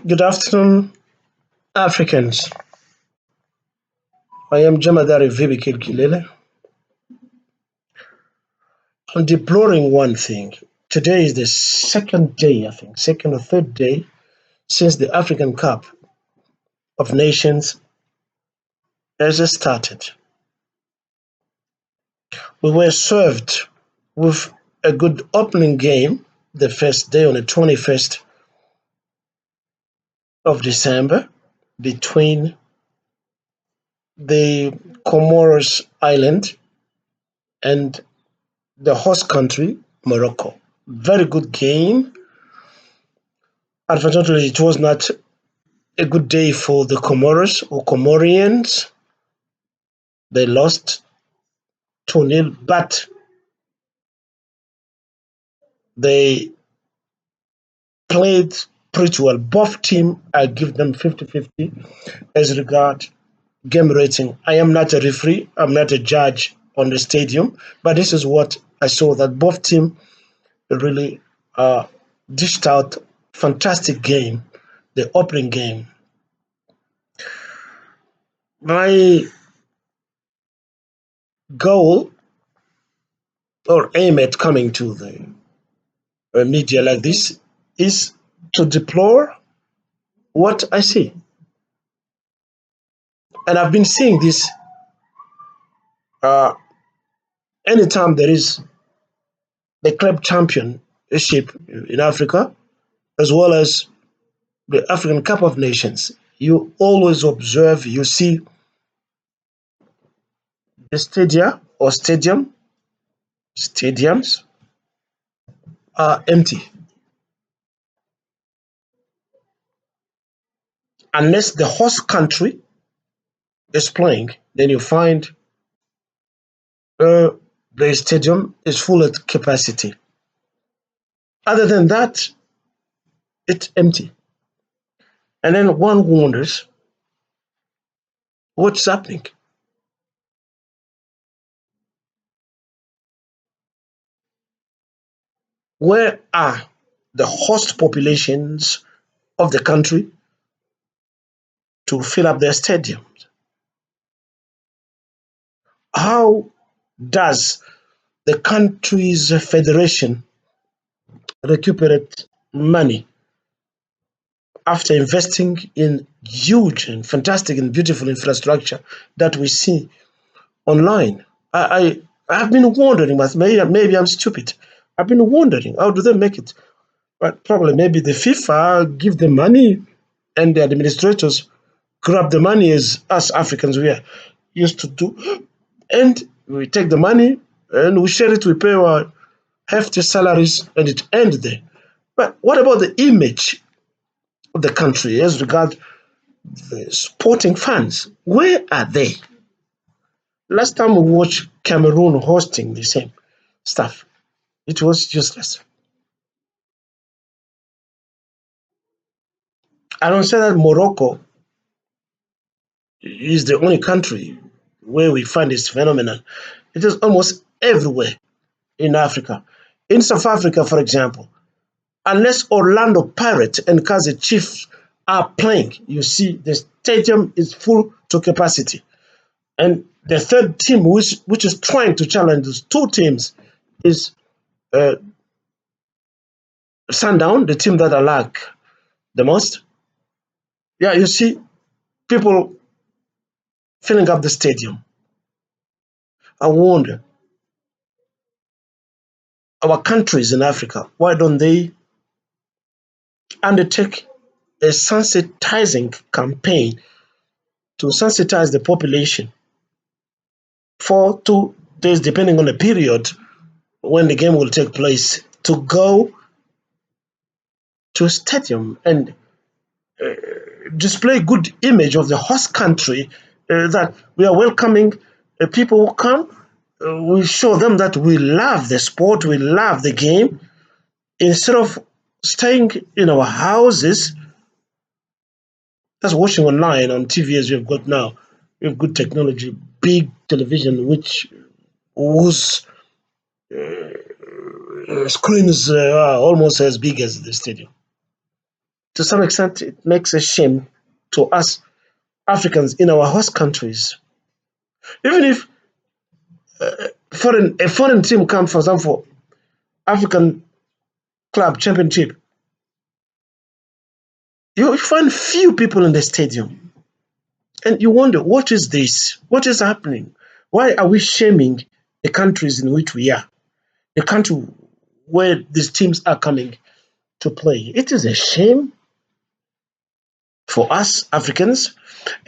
Good afternoon, Africans. I am J.V.B.Kilele. I'm deploring one thing. Today is the second day, I think, second or third day since the African Cup of Nations has started. We were served with a good opening game the first day on the 21st of December between the Comoros Island and the host country, Morocco. Very good game. Unfortunately, it was not a good day for the Comoros or Comorians. They lost 2-0, but they played pretty well. Both teams, I give them 50-50 as regard game rating. I am not a referee, I'm not a judge on the stadium, but this is what I saw, that both teams really dished out fantastic game, the opening game. My goal or aim at coming to the media like this is to deplore what I see. And I've been seeing this uh, anytime there is the club championship in Africa, as well as the African Cup of Nations. You always observe, you see the stadiums are empty. Unless the host country is playing, then you find the stadium is full at capacity. Other than that, it's empty. And then one wonders what's happening. Where are the host populations of the country to fill up their stadiums? How does the country's federation recuperate money after investing in huge and fantastic and beautiful infrastructure that we see online? I've been wondering, but maybe I'm stupid. I've been wondering, how do they make it? But probably maybe the FIFA give the money and the administrators grab the money as us Africans we are used to do, and we take the money and we share it, we pay our hefty salaries, and it ends there. But what about the image of the country as regard the sporting fans? Where are they? Last time we watched Cameroon hosting the same stuff, it was useless. I don't say that Morocco is the only country where we find this phenomenon. It is almost everywhere in Africa. In South Africa, for example, unless Orlando Pirates and Kaizer Chiefs are playing, you see the stadium is full to capacity. And the third team, which is trying to challenge those two teams, is uh, Sundown, the team that I like the most. Yeah, you see people filling up the stadium. I wonder, our countries in Africa, why don't they undertake a sensitizing campaign to sensitize the population for 2 days, depending on the period when the game will take place, to go to a stadium and display good image of the host country, that we are welcoming people who come. We show them that we love the sport, we love the game, instead of staying in our houses, just watching online on TV as we've got now. We have good technology, big television, whose screens are almost as big as the stadium. to some extent, it makes a shame to us Africans in our host countries. Even if a foreign team comes, for example, African club championship, you find few people in the stadium, and you wonder, what is this? What is happening? Why are we shaming the countries in which we are? The country where these teams are coming to play. It is a shame for us Africans,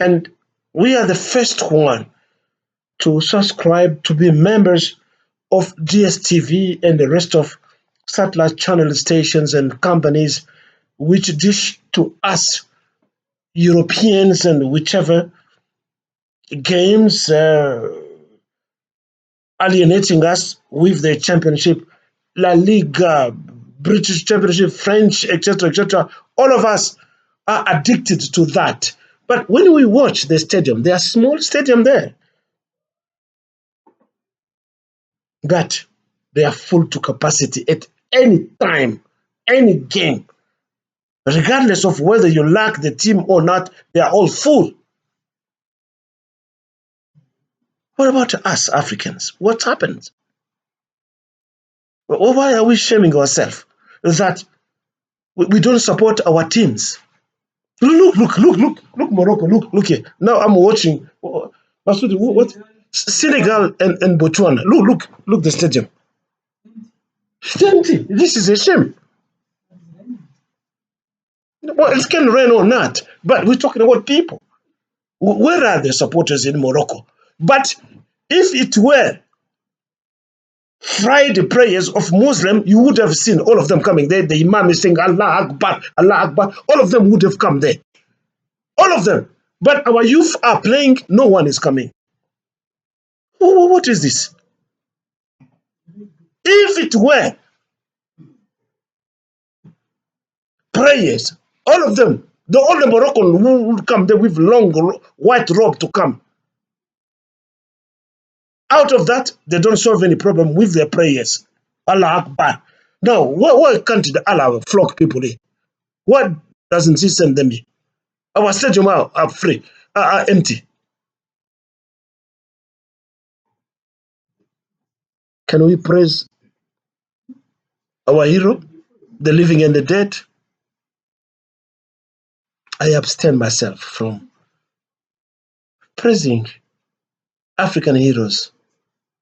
and we are the first one to subscribe to be members of DSTV and the rest of satellite channel stations and companies which dish to us Europeans and whichever games alienating us with the championship, La Liga, British Championship, French, etc., etc. All of us are addicted to that. But when we watch the stadium, there are small stadium there that they are full to capacity at any time, any game. Regardless of whether you like the team or not, they are all full. What about us Africans? What happened? Why are we shaming ourselves that we don't support our teams? Look, Morocco, look here. Now I'm watching. Masudi, what? Senegal and Botswana. Look, the stadium. It's empty. This is a shame. Well, it can rain or not, but we're talking about people. Where are the supporters in Morocco? But if it were Friday prayers of Muslim, you would have seen all of them coming there. The Imam is saying Allah Akbar, Allah Akbar. All of them would have come there. All of them. But our youth are playing, no one is coming. What is this? If it were prayers, all of them, all the Moroccan would come there with long white robe to come. Out of that, they don't solve any problem with their prayers. Allah Akbar. Now, why can't Allah flock people here? Why doesn't He send them here? Our stadium are free, are empty. Can we praise our hero, the living and the dead? I abstain myself from praising African heroes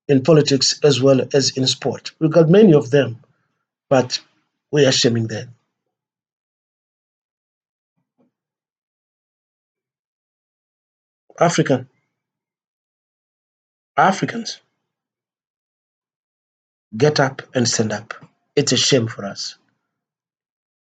in politics as well as in sport. We've got many of them, but we are shaming them. Africans, get up and stand up. It's a shame for us.